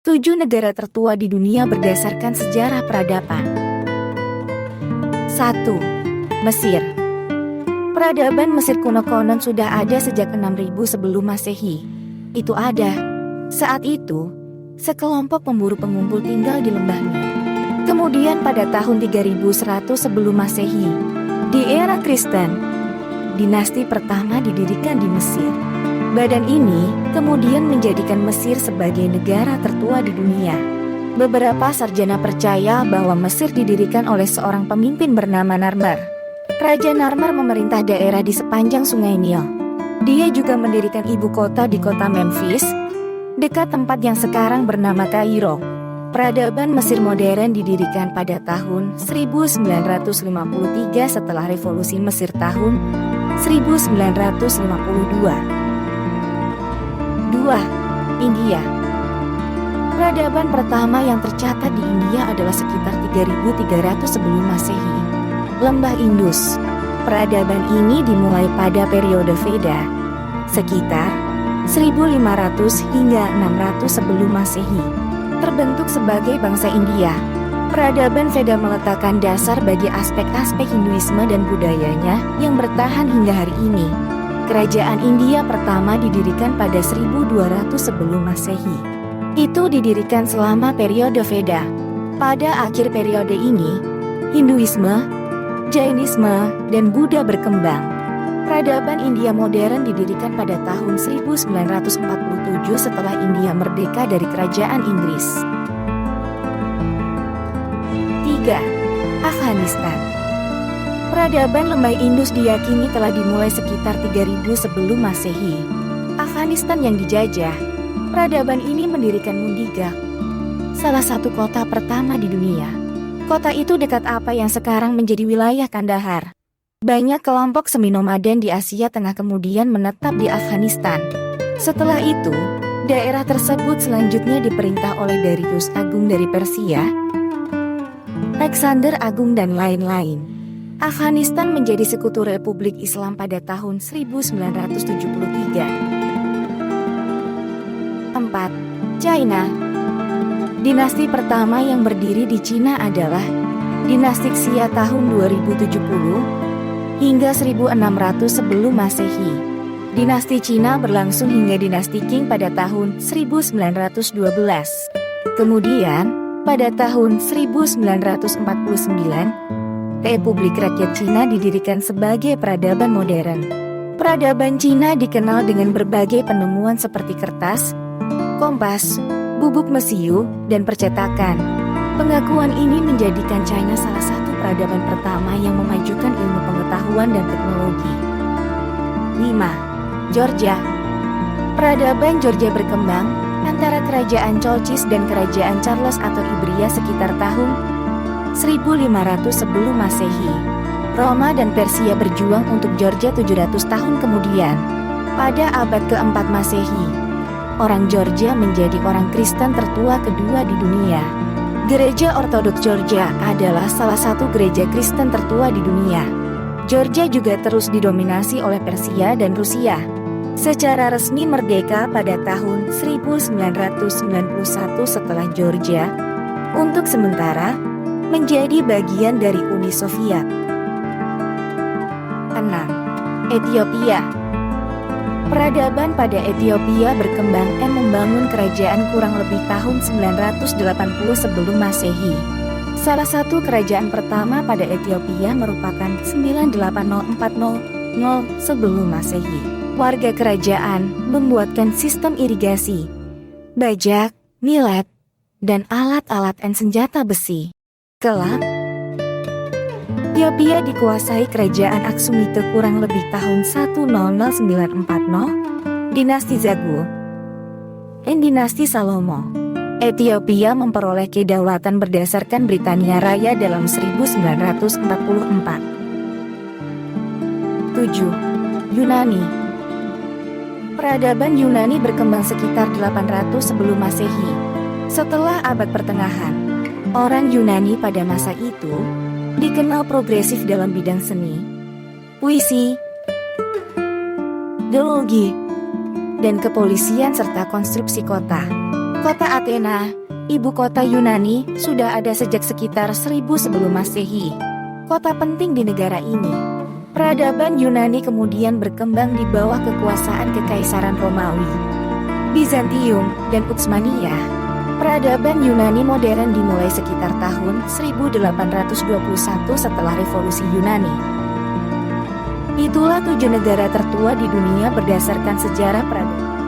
7 negara tertua di dunia berdasarkan sejarah peradaban. 1. Mesir. Peradaban Mesir kuno konon sudah ada sejak 6000 sebelum Masehi. Itu ada. Saat itu, sekelompok pemburu pengumpul tinggal di lembah Nil. Kemudian pada tahun 3100 sebelum Masehi, di era Kristen, dinasti pertama didirikan di Mesir. Badan ini kemudian menjadikan Mesir sebagai negara tertua di dunia. Beberapa sarjana percaya bahwa Mesir didirikan oleh seorang pemimpin bernama Narmer. Raja Narmer memerintah daerah di sepanjang sungai Nil. Dia juga mendirikan ibu kota di kota Memphis, dekat tempat yang sekarang bernama Kairo. Peradaban Mesir modern didirikan pada tahun 1953 setelah Revolusi Mesir tahun 1952. 2. India. Peradaban pertama yang tercatat di India adalah sekitar 3300 sebelum Masehi. Lembah Indus. Peradaban ini dimulai pada periode Veda, sekitar 1500 hingga 600 sebelum Masehi. Terbentuk sebagai bangsa India. Peradaban Veda meletakkan dasar bagi aspek-aspek Hinduisme dan budayanya yang bertahan hingga hari ini. Kerajaan India pertama didirikan pada 1200 sebelum Masehi. Itu didirikan selama periode Veda. Pada akhir periode ini, Hinduisme, Jainisme, dan Buddha berkembang. Peradaban India modern didirikan pada tahun 1947 setelah India merdeka dari Kerajaan Inggris. 3. Afghanistan. Peradaban lembah Indus diyakini telah dimulai sekitar 3000 sebelum Masehi. Afghanistan yang dijajah, peradaban ini mendirikan Mundiga, salah satu kota pertama di dunia. Kota itu dekat apa yang sekarang menjadi wilayah Kandahar. Banyak kelompok semi nomaden di Asia Tengah kemudian menetap di Afghanistan. Setelah itu, daerah tersebut selanjutnya diperintah oleh Darius Agung dari Persia, Alexander Agung dan lain-lain. Afghanistan menjadi sekutu Republik Islam pada tahun 1973. 4. China. Dinasti pertama yang berdiri di Cina adalah Dinasti Xia tahun 2070 hingga 1600 sebelum Masehi. Dinasti Cina berlangsung hingga Dinasti Qing pada tahun 1912. Kemudian, pada tahun 1949, Republik Rakyat Cina didirikan sebagai peradaban modern. Peradaban Cina dikenal dengan berbagai penemuan seperti kertas, kompas, bubuk mesiu, dan percetakan. Pengakuan ini menjadikan China salah satu peradaban pertama yang memajukan ilmu pengetahuan dan teknologi. 5. Georgia. Peradaban Georgia berkembang antara Kerajaan Chalcis dan Kerajaan Charles atau Ibria sekitar tahun 1500 sebelum Masehi. Roma dan Persia berjuang untuk Georgia 700 tahun kemudian. Pada abad keempat Masehi, orang Georgia menjadi orang Kristen tertua kedua di dunia. Gereja Ortodoks Georgia adalah salah satu gereja Kristen tertua di dunia. Georgia juga terus didominasi oleh Persia dan Rusia. Secara resmi merdeka pada tahun 1991 setelah Georgia, untuk sementara, menjadi bagian dari Uni Soviet. 6. Ethiopia. Peradaban pada Ethiopia berkembang dan membangun kerajaan kurang lebih tahun 980 sebelum Masehi. Salah satu kerajaan pertama pada Ethiopia merupakan 98040 sebelum Masehi. Warga kerajaan membuatkan sistem irigasi, bajak, milet, dan alat-alat dan senjata besi. Kelak, Ethiopia dikuasai kerajaan Aksumite kurang lebih tahun 10940, dinasti Zagu, dan dinasti Salomo. Ethiopia memperoleh kedaulatan berdasarkan Britania Raya dalam 1944. 7. Yunani. Peradaban Yunani berkembang sekitar 800 sebelum Masehi. Setelah abad pertengahan, orang Yunani pada masa itu dikenal progresif dalam bidang seni, puisi, geologi, dan kepolisian serta konstruksi kota. Kota Athena, ibu kota Yunani, sudah ada sejak sekitar 1000 sebelum Masehi. Kota penting di negara ini. Peradaban Yunani kemudian berkembang di bawah kekuasaan Kekaisaran Romawi, Bizantium, dan Utsmania. Peradaban Yunani modern dimulai sekitar tahun 1821 setelah Revolusi Yunani. Itulah 7 negara tertua di dunia berdasarkan sejarah peradaban.